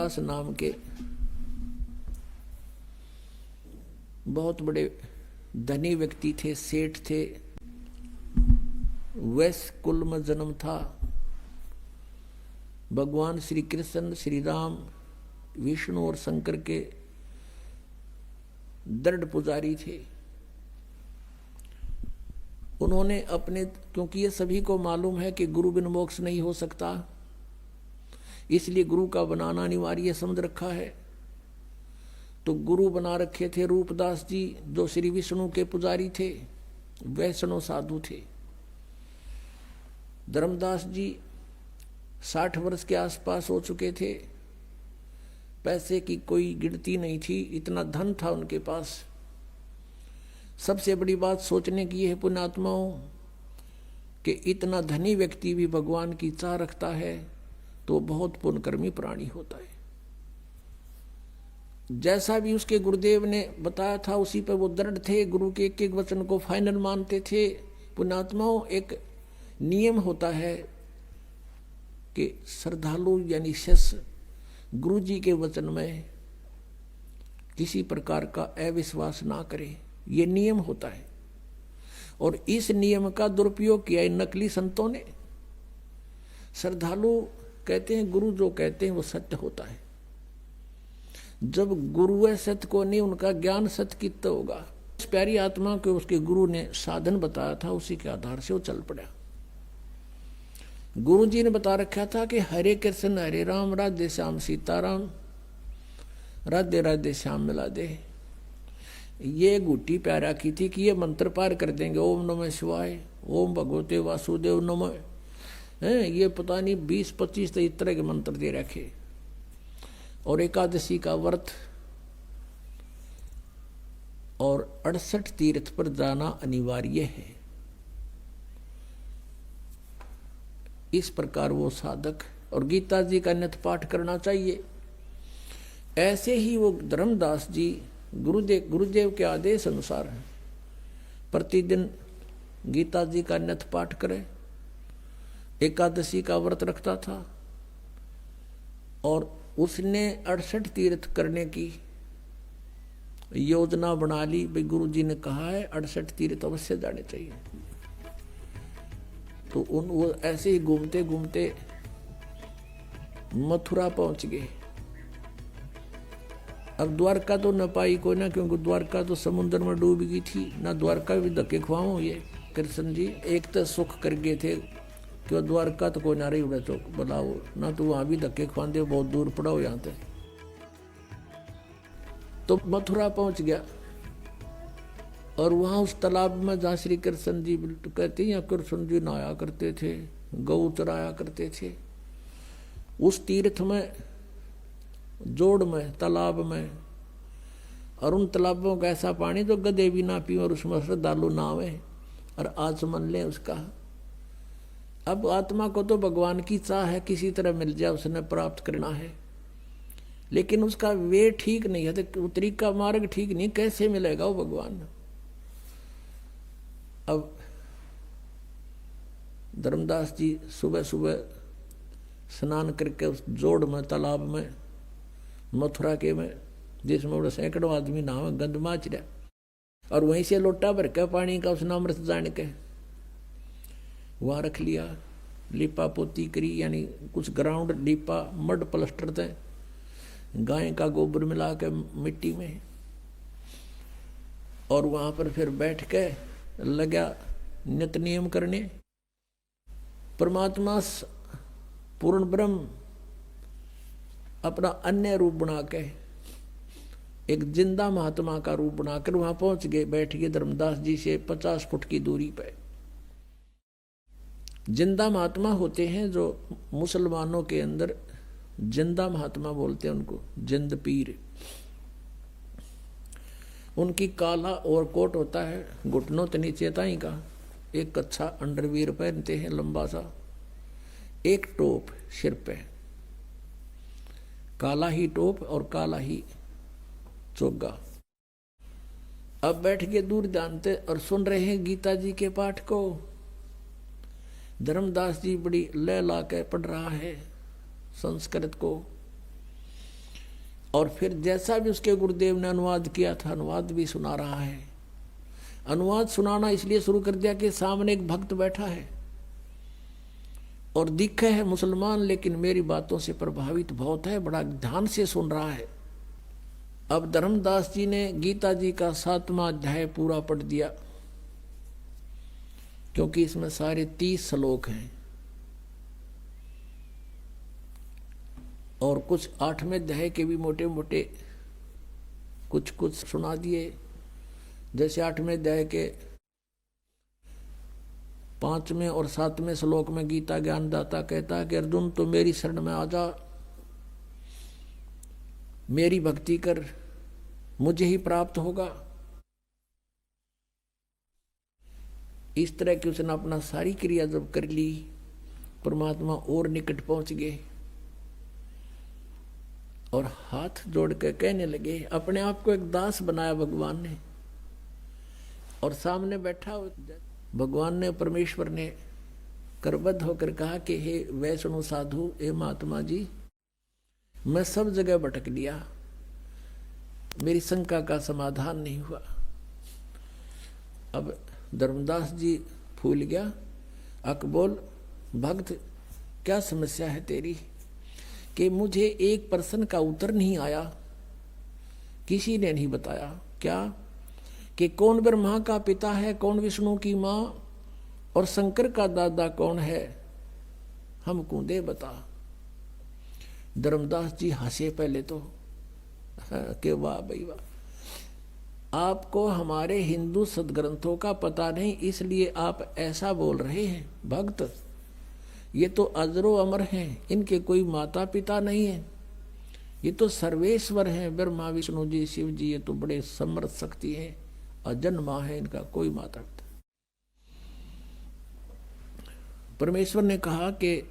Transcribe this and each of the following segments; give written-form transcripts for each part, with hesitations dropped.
धर्मदास नाम के बहुत बड़े धनी व्यक्ति थे, सेठ थे। वैश्य कुल में जन्म था। भगवान श्री कृष्ण, श्री राम, विष्णु और शंकर के दृढ़ पुजारी थे। उन्होंने अपने, क्योंकि ये सभी को मालूम है कि गुरु बिन मोक्ष नहीं हो सकता, इसलिए गुरु का बनाना अनिवार्य समझ रखा है। तो गुरु बना रखे थे रूपदास जी, जो श्री विष्णु के पुजारी थे, वैष्णव साधु थे। धर्मदास जी 60 वर्ष के आसपास हो चुके थे। पैसे की कोई गिनती नहीं थी, इतना धन था उनके पास। सबसे बड़ी बात सोचने की यह है पुण्यात्माओं कि इतना धनी व्यक्ति भी भगवान की चाह रखता है तो बहुत पुण्यकर्मी प्राणी होता है। जैसा भी उसके गुरुदेव ने बताया था उसी पर वो दृढ़ थे, गुरु के एक एक वचन को फाइनल मानते थे। पुण्यात्माओं, एक नियम होता है कि श्रद्धालु यानी शिष्य गुरु जी के वचन में किसी प्रकार का अविश्वास ना करे, ये नियम होता है। और इस नियम का दुरुपयोग किया इन नकली संतों ने। श्रद्धालु कहते हैं गुरु जो कहते हैं वो सत्य होता है। जब गुरु है सत्य को नहीं, उनका ज्ञान सत्य कितना होगा। इस प्यारी आत्मा को उसके गुरु ने साधन बताया था, उसी के आधार से वो चल पड़ा। गुरु जी ने बता रखा था कि हरे कृष्ण हरे राम, राधे श्याम सीताराम, राधे राधे श्याम मिला दे। ये गुट्टी प्यारा की थी कि ये मंत्र पार कर देंगे। ओम नमः शिवाय, ओम भगवते वासुदेव नमः, हैं ये पता नहीं 20-25 इस तरह के मंत्र दे रखे। और एकादशी का व्रत और 68 तीर्थ पर जाना अनिवार्य है। इस प्रकार वो साधक, और गीता जी का नित्य पाठ करना चाहिए। ऐसे ही वो धर्मदास जी गुरुदेव के आदेश अनुसार प्रतिदिन गीता जी का नित्य पाठ करे, एकादशी का व्रत रखता था। और उसने 68 तीर्थ करने की योजना बना ली। भाई गुरु जी ने कहा है 68 तीर्थ अवश्य जाने चाहिए। तो वो ऐसे ही घूमते घूमते मथुरा पहुंच गए। अब द्वारका तो न पाई कोई ना, क्योंकि द्वारका तो समुद्र में डूब गई थी। ना द्वारका भी धक्के खुआओ ये कृष्ण जी। एक तो सुख कर गए थे कि द्वारका तो कोई ना रही उड़ा चौक बताओ ना, तो वहां भी धक्के खुआते, बहुत दूर पड़ा हो यहाँ तक। तो मथुरा पहुंच गया और वहां उस तालाब में जहाँ श्री कृष्ण जी कहते हैं कृष्ण जी नहाया करते थे, गौ चराया करते थे, उस तीर्थ में, जोड़ में, तालाब में। और उन तालाबों का ऐसा पानी जो गधे भी ना पी, और उसमें श्रद्धालु नहावे और आचमन ले उसका। अब आत्मा को तो भगवान की चाह है किसी तरह मिल जाए, उसने प्राप्त करना है, लेकिन उसका वे ठीक नहीं है, तो तरीका मार्ग ठीक नहीं, कैसे मिलेगा वो भगवान। अब धर्मदास जी सुबह सुबह स्नान करके उस जोड़ में, तालाब में, मथुरा के में, जिसमें बड़े सैकड़ों आदमी नहावे, गंद माच रहा, और वहीं से लोटा भर के पानी का उसने अमृत जान के वहां रख लिया। लिपा पोती करी, यानी कुछ ग्राउंड लिपा, मड प्लस्टर थे, गाय का गोबर मिला के मिट्टी में, और वहां पर फिर बैठ के लगा नित्य नियम करने। परमात्मा पूर्ण ब्रह्म अपना अन्य रूप बना के, एक जिंदा महात्मा का रूप बनाकर वहां पहुंच गए, बैठ गए धर्मदास जी से 50 फुट की दूरी पे। जिंदा महात्मा होते हैं जो मुसलमानों के अंदर जिंदा महात्मा बोलते हैं उनको, जिंद पीर। उनकी काला और कोट होता है, घुटनों के नीचे ताई का, एक कच्छा अंडरवियर पहनते हैं लंबा सा, एक टोप सिर पे, काला ही टोप और काला ही चोगा। अब बैठ के दूर जानते और सुन रहे हैं गीता जी के पाठ को। धर्मदास जी बड़ी लय ला के पढ़ रहा है संस्कृत को। और फिर जैसा भी उसके गुरुदेव ने अनुवाद किया था अनुवाद भी सुना रहा है। अनुवाद सुनाना इसलिए शुरू कर दिया कि सामने एक भक्त बैठा है और दिखे है मुसलमान, लेकिन मेरी बातों से प्रभावित बहुत है, बड़ा ध्यान से सुन रहा है। अब धर्मदास जी ने गीता जी का 7वां अध्याय पूरा पढ़ दिया, क्योंकि इसमें सारे 30 श्लोक हैं और कुछ 8वें अध्याय के भी मोटे मोटे कुछ कुछ सुना दिए। जैसे 8वें अध्याय के 5वें और 7वें श्लोक में गीता ज्ञानदाता कहता है कि अर्जुन तो मेरी शरण में आ जा, मेरी भक्ति कर, मुझे ही प्राप्त होगा। इस तरह की उसने अपना सारी क्रिया जब कर ली, परमात्मा और निकट पहुंच गए और हाथ जोड़ के कहने लगे। अपने आप को एक दास बनाया भगवान ने और सामने बैठा भगवान ने, परमेश्वर ने करबद्ध होकर कहा कि हे वैष्णव साधु, हे महात्मा जी, मैं सब जगह भटक लिया, मेरी शंका का समाधान नहीं हुआ। अब धर्मदास जी फूल गया। बोल भक्त, क्या समस्या है तेरी? कि मुझे एक प्रश्न का उत्तर नहीं आया, किसी ने नहीं बताया। क्या? कि कौन ब्रह्मा का पिता है, कौन विष्णु की माँ और शंकर का दादा कौन है, हमको दे बता। धर्मदास जी हंसे पहले तो कि वाह भाई वाह, आपको हमारे हिंदू सदग्रंथों का पता नहीं, इसलिए आप ऐसा बोल रहे हैं। भक्त, ये तो अजरो अमर हैं, इनके कोई माता पिता नहीं है, ये तो सर्वेश्वर हैं, ब्रह्मा विष्णु जी शिव जी, ये तो बड़े समर्थ शक्ति हैं, अजन्मा है, इनका कोई माता पिता। परमेश्वर ने कहा कि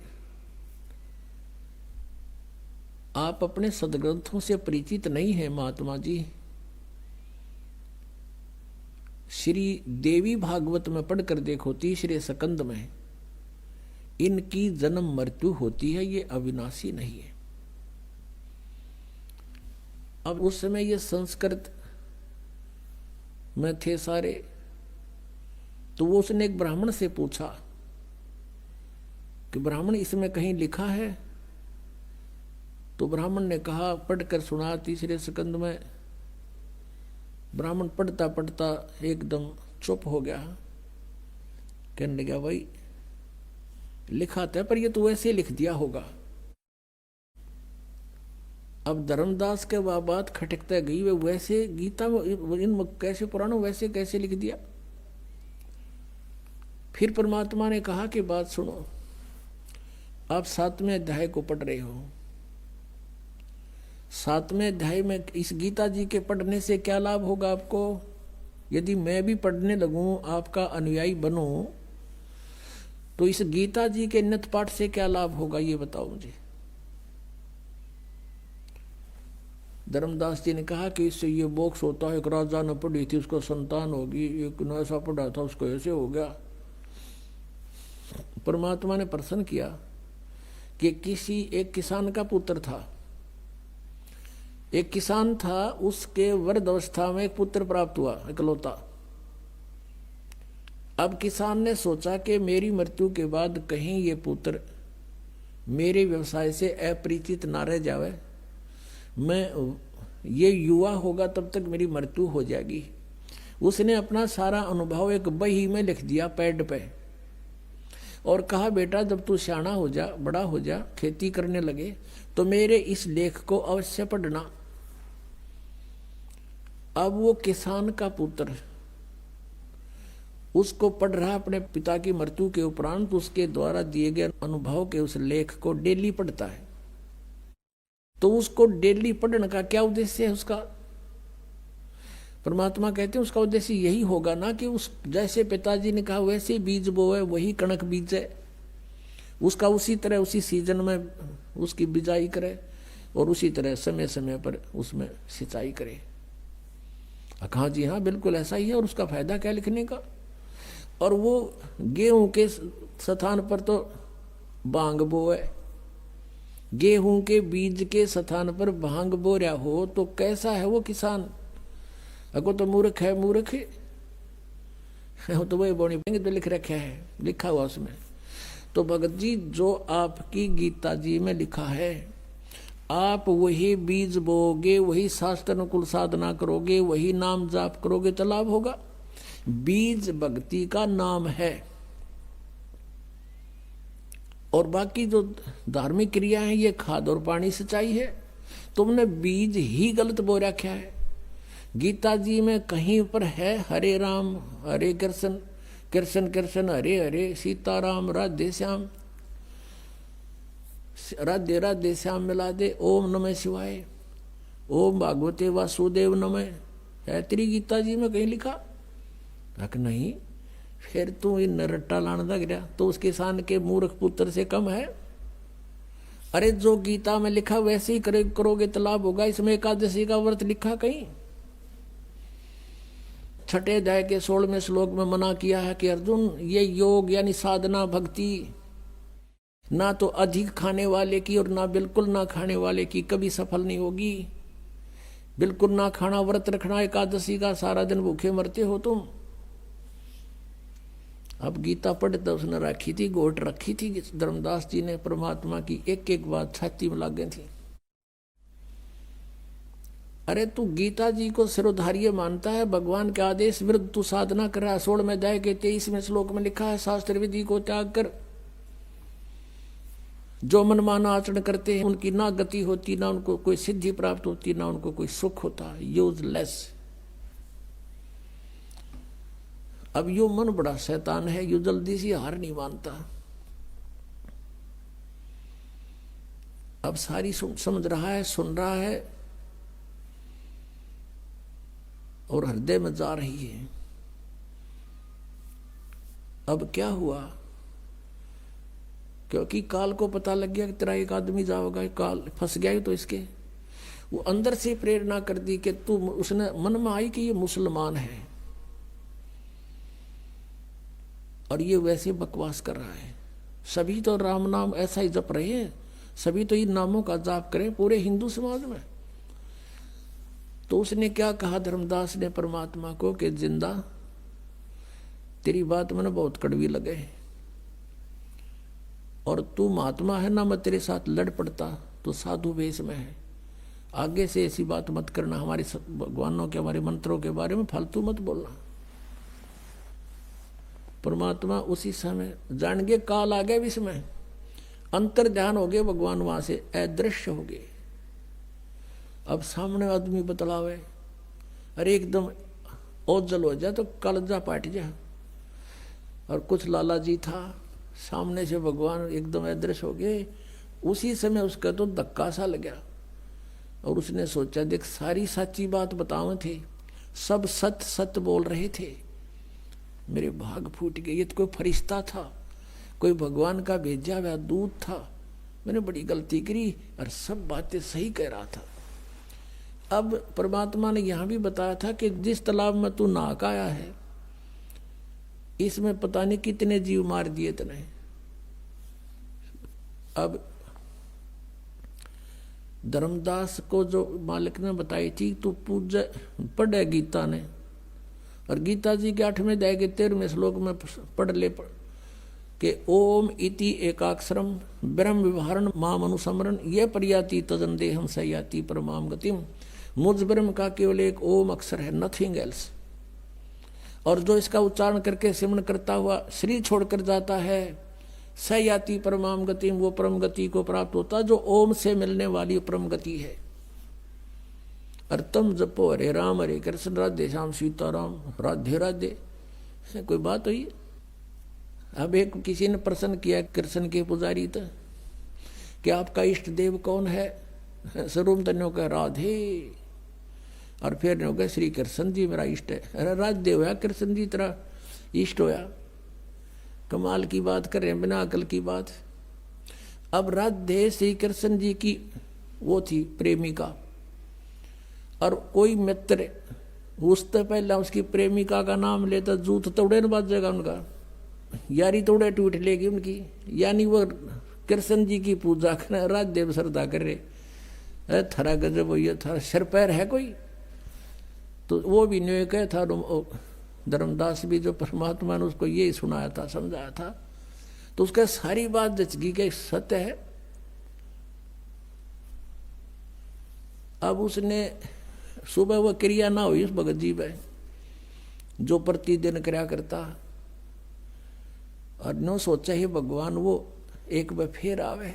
आप अपने सदग्रंथों से परिचित नहीं हैं महात्मा जी। श्री देवी भागवत में पढ़कर देखो, 3रे स्कंद में, इनकी जन्म मृत्यु होती है, ये अविनाशी नहीं है। अब उस समय ये संस्कृत में थे सारे, तो वो उसने एक ब्राह्मण से पूछा कि ब्राह्मण इसमें कहीं लिखा है? तो ब्राह्मण ने कहा, पढ़कर सुना 3रे स्कंद में। ब्राह्मण पढ़ता पढ़ता एकदम चुप हो गया, कहने लगा, भाई लिखा था पर ये तो वैसे लिख दिया होगा। अब धर्मदास के वह बात खटकता गई, वे वैसे गीता इन कैसे पुराणों वैसे कैसे लिख दिया। फिर परमात्मा ने कहा कि बात सुनो, आप 7वें अध्याय को पढ़ रहे हो, 7वें अध्याय में इस गीता जी के पढ़ने से क्या लाभ होगा आपको? यदि मैं भी पढ़ने लगूं, आपका अनुयायी बनूं, तो इस गीता जी के नित पाठ से क्या लाभ होगा, ये बताओ मुझे। धर्मदास जी ने कहा कि इससे ये मोक्ष होता है, एक राजा ने पढ़ी थी, उसको संतान होगी, एक ने ऐसा पढ़ा था, उसको ऐसे हो गया। परमात्मा ने प्रश्न किया कि किसी एक किसान का पुत्र था, एक किसान था, उसके वृद्ध अवस्था में एक पुत्र प्राप्त हुआ, इकलौता। अब किसान ने सोचा कि मेरी मृत्यु के बाद कहीं ये पुत्र मेरे व्यवसाय से अपरिचित ना रह जावे, मैं ये युवा होगा तब तक मेरी मृत्यु हो जाएगी। उसने अपना सारा अनुभव एक बही में लिख दिया पैड पे और कहा, बेटा जब तू सियाना हो जा, बड़ा हो जा, खेती करने लगे, तो मेरे इस लेख को अवश्य पढ़ना। अब वो किसान का पुत्र उसको पढ़ रहा, अपने पिता की मृत्यु के उपरांत उसके द्वारा दिए गए अनुभव के उस लेख को डेली पढ़ता है। तो उसको डेली पढ़ने का क्या उद्देश्य है उसका? परमात्मा कहते हैं उसका उद्देश्य यही होगा ना कि उस जैसे पिताजी ने कहा वैसे बीज बोए, वही कणक बीज है, उसका उसी तरह उसी सीजन में उसकी बिजाई करे और उसी तरह समय समय पर उसमें सिंचाई करे। कहा जी हाँ बिल्कुल ऐसा ही है, और उसका फायदा क्या लिखने का? और वो गेहूं के स्थान पर तो बांग बोए, गेहूं के बीज के स्थान पर भांग बो रहा हो तो कैसा है वो किसान? अगो तो मूर्ख है, मूर्ख है तो वही बोनी पेंगे तो लिख रखा है, लिखा हुआ उसमें। तो भगत जी जो आपकी गीता जी में लिखा है, आप वही बीज बोगे, वही शास्त्र अनुकूल साधना करोगे, वही नाम जाप करोगे तो लाभ होगा। बीज भक्ति का नाम है, और बाकी जो धार्मिक क्रिया है ये खाद और पानी सिंचाई है। तुमने बीज ही गलत बो रखा है। गीता जी में कहीं पर है हरे राम हरे कृष्ण, कृष्ण कृष्ण हरे हरे, सीताराम राधे श्याम, राधे राधे श्याम मिला दे, ओम नमः शिवाय, ओम भागवते वासुदेव नमः, है तेरी गीता जी में कहीं लिखा? रख नहीं, फिर तू इन रट्टा लाने लग गया तो उस किसान के मूर्ख पुत्र से कम है? अरे जो गीता में लिखा वैसे ही करोगे तो लाभ होगा। इसमें एकादशी का व्रत लिखा कहीं? छठे अध्याय के 16वें श्लोक में मना किया है कि अर्जुन ये योग यानी साधना भक्ति ना तो अधिक खाने वाले की और ना बिल्कुल ना खाने वाले की कभी सफल नहीं होगी। बिल्कुल ना खाना व्रत रखना एकादशी का, सारा दिन भूखे मरते हो तुम। अब गीता पढ़ते उसने रखी थी, गोट रखी थी धर्मदास जी ने, परमात्मा की एक एक बात छाती में लग गई थी। अरे तू गीता जी को सिरोधार्य मानता है, भगवान के आदेश विरुद्ध तू साधना कर रहा है। 16वें अध्याय के 23वें श्लोक में लिखा है, शास्त्र विधि को त्याग कर जो मनमाना आचरण करते हैं उनकी ना गति होती, ना उनको कोई सिद्धि प्राप्त होती, ना उनको कोई सुख होता, यूजलेस। अब यो मन बड़ा शैतान है, यो जल्दी से हार नहीं मानता। अब सारी समझ रहा है, सुन रहा है और हृदय में जा रही है। अब क्या हुआ? क्योंकि काल को पता लग गया कि तेरा एक आदमी जाओगा, काल फंस गया तो इसके वो अंदर से प्रेरणा कर दी कि तू, उसने मन में आई कि ये मुसलमान है और ये वैसे बकवास कर रहा है। सभी तो राम नाम ऐसा ही जप रहे हैं, सभी तो इन नामों का जाप करें पूरे हिंदू समाज में। तो उसने क्या कहा धर्मदास ने परमात्मा को कि जिंदा तेरी बात मैंने बहुत कड़वी लगे और तू महात्मा है ना, मैं तेरे साथ लड़ पड़ता तो साधु वेश में है। आगे से ऐसी बात मत करना, हमारे भगवानों के हमारे मंत्रों के बारे में फालतू मत बोलना। परमात्मा उसी समय जान गए काल आ गए, इसमें अंतर ध्यान हो गए, भगवान वहां से अदृश्य हो गए। अब सामने आदमी बतलावे, अरे एकदम ओझल हो जाए तो कलजा पाट जा। और कुछ लाला जी था, सामने से भगवान एकदम अदृश्य हो गए। उसी समय उसका तो धक्का सा लगा और उसने सोचा देख सारी सच्ची बात बतावे थे, सब सत्य सत्य बोल रहे थे, मेरे भाग फूट गए। ये तो कोई फरिश्ता था, कोई भगवान का भेजा हुआ दूत था, मैंने बड़ी गलती करी और सब बातें सही कह रहा था। अब परमात्मा ने यहां भी बताया था कि जिस तालाब में तू नहा के आया है इसमें पता नहीं कितने जीव मार दिए तने। अब धर्मदास को जो मालिक ने बताई थी तू पूजा पढ़े गीता ने, और गीता जी के 8वें अध्याय के 13वें श्लोक में पढ़ ले कि ओम इति एकाक्षरम ब्रह्म विवरण माम अनुसमरण ये पर्याति तजन देहम सयाति परमाम गतिम। मुझ ब्रह्म का केवल एक ओम अक्षर है, नथिंग एल्स। और जो इसका उच्चारण करके सिमरण करता हुआ शरीर छोड़कर जाता है, सयाति परमाम गतिम, वो परम गति को प्राप्त होता जो ओम से मिलने वाली परम गति है। और तुम जपो हरे राम हरे कृष्ण राधे श्याम सीताराम राधे राधे, कोई बात हुई? अब एक किसी ने प्रश्न किया कृष्ण के पुजारी था कि आपका इष्ट देव कौन है? स्वरूप तन्यों का राधे, और फिर हो गया श्री कृष्ण जी मेरा इष्ट है। अरे राधे होया कृष्ण जी तेरा इष्ट होया, कमाल की बात कर रहे हैं, बिना अकल की बात। अब राधे श्री कृष्ण जी की वो थी प्रेमिका, और कोई मित्र उससे पहले उसकी प्रेमिका का नाम लेता जूत तोड़े न बाजेगा उनका, यारी तोड़े टूट लेगी उनकी। यानी वो कृष्ण जी की पूजा करे, राजदेव श्रद्धा करे, थारा गजब हो, ये थारा सिर पैर है कोई? तो वो भी नहीं कहे था। धर्मदास भी जो परमात्मा ने उसको यही सुनाया था, समझाया था, तो उसका सारी बात जचगी के सत्य है। अब उसने सुबह वह क्रिया ना हुई उस भगत जी में जो प्रतिदिन क्रिया करता, और नो सोचा ही भगवान वो एक बार फिर आवे।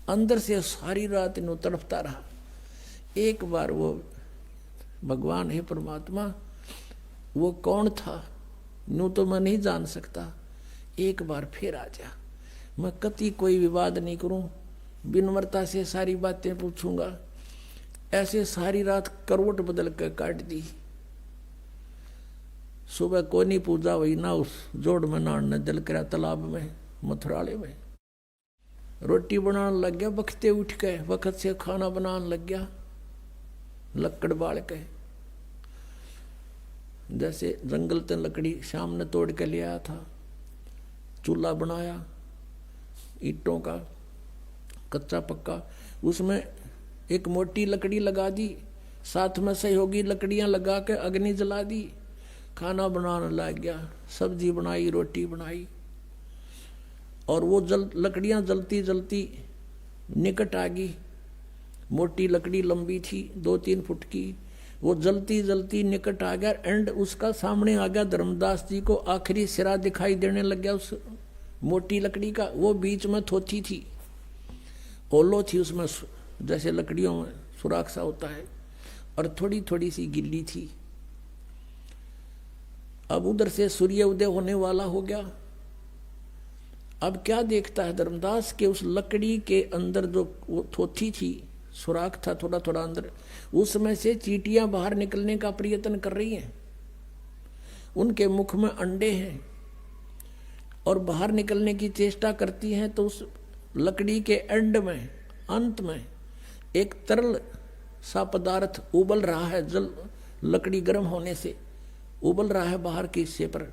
अंदर से सारी रात नो तड़पता रहा, एक बार वो भगवान है परमात्मा, वो कौन था नो तो मैं नहीं जान सकता, एक बार फिर आ जा। मैं कति कोई विवाद नहीं करूं, विनम्रता से सारी बातें पूछूंगा। ऐसे सारी रात करवट बदल कर काट दी। सुबह को नहीं पूजा हुई ना उस जोड़ में नहाने जल करा तालाब में मथुराले में। रोटी बनाने लग गया, बखते उठ के वक्त से खाना बनाने लग गया, लकड़ बाल के। जैसे जंगल ते लकड़ी शाम ने तोड़ के ले आया था, चूल्हा बनाया ईंटों का कच्चा पक्का, उसमें एक मोटी लकड़ी लगा दी, साथ में सहयोगी लकड़ियां लगा के अग्नि जला दी, खाना बनाने लग गया, सब्जी बनाई, रोटी बनाई। और वो लकड़ियां जलती जलती निकट आ गई। मोटी लकड़ी लंबी थी 2-3 फुट की, वो जलती जलती निकट आ गया। एंड उसका सामने आ गया धर्मदास जी को आखिरी सिरा दिखाई देने लग गया उस मोटी लकड़ी का। वो बीच में थोथी थी, ओलो थी उसमें, जैसे लकड़ियों में सुराख सा होता है, और थोड़ी थोड़ी सी गिल्ली थी। अब उधर से सूर्य उदय होने वाला हो गया। अब क्या देखता है धर्मदास के उस लकड़ी के अंदर जो वो थोथी थी, सुराख था थोड़ा थोड़ा अंदर, उसमें से चींटियां बाहर निकलने का प्रयत्न कर रही हैं। उनके मुख में अंडे हैं और बाहर निकलने की चेष्टा करती हैं। तो उस लकड़ी के एंड में, अंत में एक तरल सा पदार्थ उबल रहा है, जल लकड़ी गर्म होने से उबल रहा है बाहर के हिस्से पर।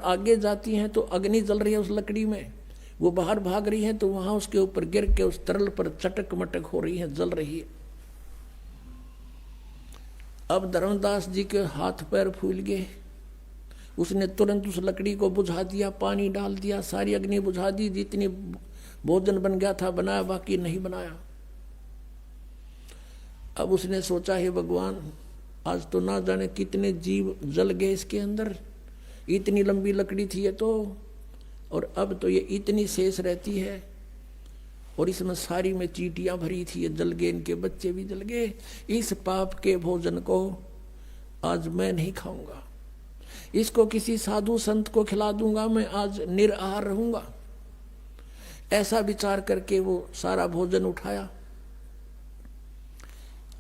आगे जाती हैं तो अग्नि जल रही है उस लकड़ी में, वो बाहर भाग रही है तो वहां उसके ऊपर गिर के उस तरल पर चटक मटक हो रही है, जल रही है। अब धर्मदास जी के हाथ पैर फूल गए। उसने तुरंत उस लकड़ी को बुझा दिया, पानी डाल दिया, सारी अग्नि बुझा दी। जितनी भोजन बन गया था बनाया, बाकी नहीं बनाया। अब उसने सोचा है भगवान, आज तो ना जाने कितने जीव जल गए इसके अंदर, इतनी लंबी लकड़ी थी ये तो, और अब तो ये इतनी शेष रहती है, और इसमें सारी में चींटियां भरी थी, ये जल गए, इनके बच्चे भी जल गए। इस पाप के भोजन को आज मैं नहीं खाऊंगा, इसको किसी साधु संत को खिला दूंगा, मैं आज निराहार रहूंगा। ऐसा विचार करके वो सारा भोजन उठाया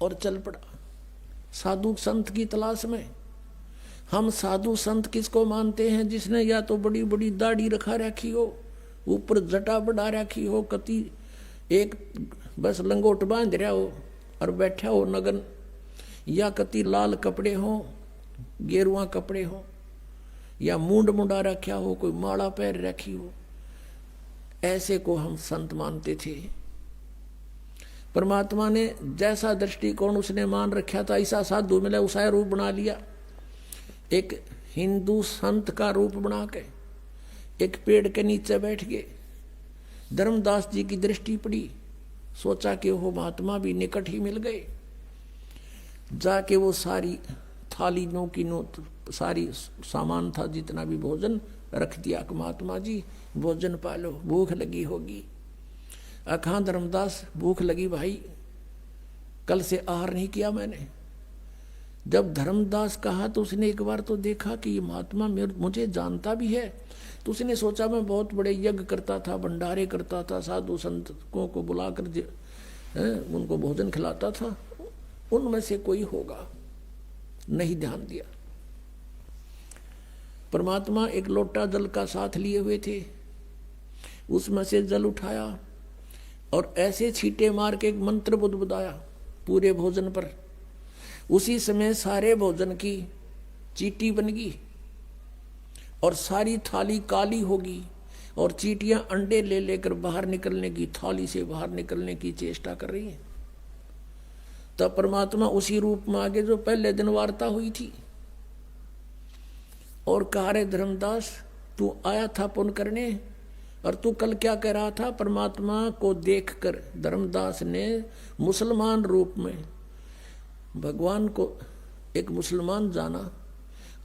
और चल पड़ा साधु संत की तलाश में। हम साधु संत किसको मानते हैं? जिसने या तो बड़ी बड़ी दाढ़ी रखा रखी हो, ऊपर जटा बढ़ा रखी हो, कति एक बस लंगोट बांध रहा हो और बैठा हो नगन, या कति लाल कपड़े हो, गेरुआ कपड़े हो, या मूंड मुंडा रखा हो, कोई माला पैर रखी हो, ऐसे को हम संत मानते थे। परमात्मा ने जैसा दृष्टिकोण उसने मान रखा था, ऐसा साधु मिला, उसा रूप बना लिया। एक हिंदू संत का रूप बना के एक पेड़ के नीचे बैठ गए। धर्मदास जी की दृष्टि पड़ी, सोचा कि वो महात्मा भी निकट ही मिल गए। जाके वो सारी थाली नो की नो सारी सामान था, जितना भी भोजन रख दिया कि महात्मा जी भोजन पालो, भूख लगी होगी। अखा धर्मदास, भूख लगी भाई, कल से आहार नहीं किया मैंने। जब धर्मदास कहा तो उसने एक बार तो देखा कि ये महात्मा मुझे जानता भी है, तो उसने सोचा मैं बहुत बड़े यज्ञ करता था, भंडारे करता था, साधु संतों को बुलाकर उनको भोजन खिलाता था, उनमें से कोई होगा। नहीं ध्यान दिया। परमात्मा एक लोटा जल का साथ लिए हुए थे, उसमें से जल उठाया और ऐसे छींटे मार के एक मंत्र बुदबुदाया पूरे भोजन पर। उसी समय सारे भोजन की चींटी बन गई और सारी थाली काली होगी और चींटियां अंडे ले लेकर बाहर निकलने की, थाली से बाहर निकलने की चेष्टा कर रही है। तब परमात्मा उसी रूप में आगे जो पहले दिन वार्ता हुई थी और कहा, रे धर्मदास तू आया था पुण्य करने, और तू कल क्या कह रहा था? परमात्मा को देखकर धर्मदास ने मुसलमान रूप में भगवान को एक मुसलमान जाना,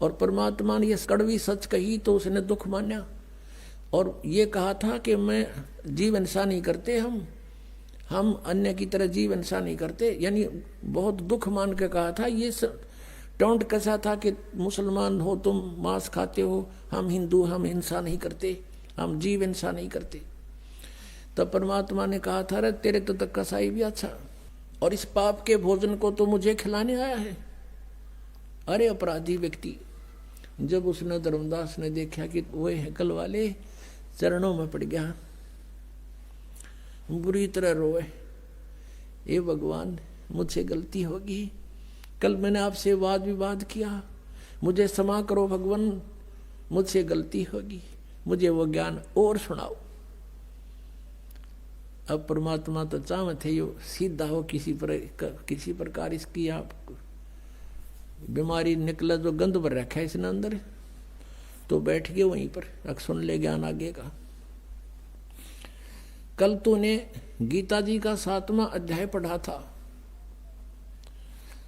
और परमात्मा ने ये कड़वी सच कही तो उसने दुख माना, और ये कहा था कि मैं जीव हिंसा नहीं करते, हम अन्य की तरह जीव हिंसा नहीं करते, यानी बहुत दुख मान के कहा था। ये टोंट कैसा था कि मुसलमान हो तुम, मांस खाते हो, हम हिंदू, हम हिंसा नहीं करते, हम जीव हिंसा नहीं करते। तब परमात्मा ने कहा था, रे तेरे तो तक कसाई भी अच्छा, और इस पाप के भोजन को तो मुझे खिलाने आया है। अरे अपराधी व्यक्ति, जब उसने धर्मदास ने देखा कि वो हैकल वाले चरणों में पड़ गया, बुरी तरह रोए, ये भगवान मुझसे गलती होगी, कल मैंने आपसे वाद विवाद किया, मुझे क्षमा करो भगवान, मुझसे गलती होगी, मुझे वो ज्ञान और सुनाओ। अब परमात्मा तो चाहते थे यो सीधा हो, किसी प्रकार इसकी आप बीमारी निकला, जो गंध भर रखा है इसने अंदर, तो बैठ गए वहीं पर, अब सुन ले ज्ञान आगे का। कल तूने गीता जी का 7वां अध्याय पढ़ा था,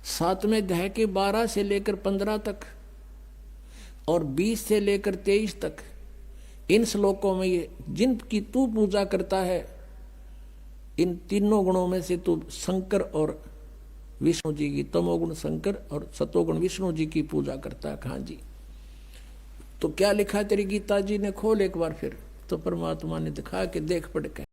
7वें अध्याय के 12 से लेकर 15 तक और 20 से लेकर 23 तक, इन श्लोकों में ये जिनकी तू पूजा करता है, इन तीनों गुणों में से तू शंकर और विष्णु जी की, तमोगुण शंकर और सतोगुण विष्णु जी की पूजा करता है। कहाँ जी? तो क्या लिखा है तेरी गीता जी ने? खोल एक बार फिर। तो परमात्मा ने दिखाया कि देख पढ़ के,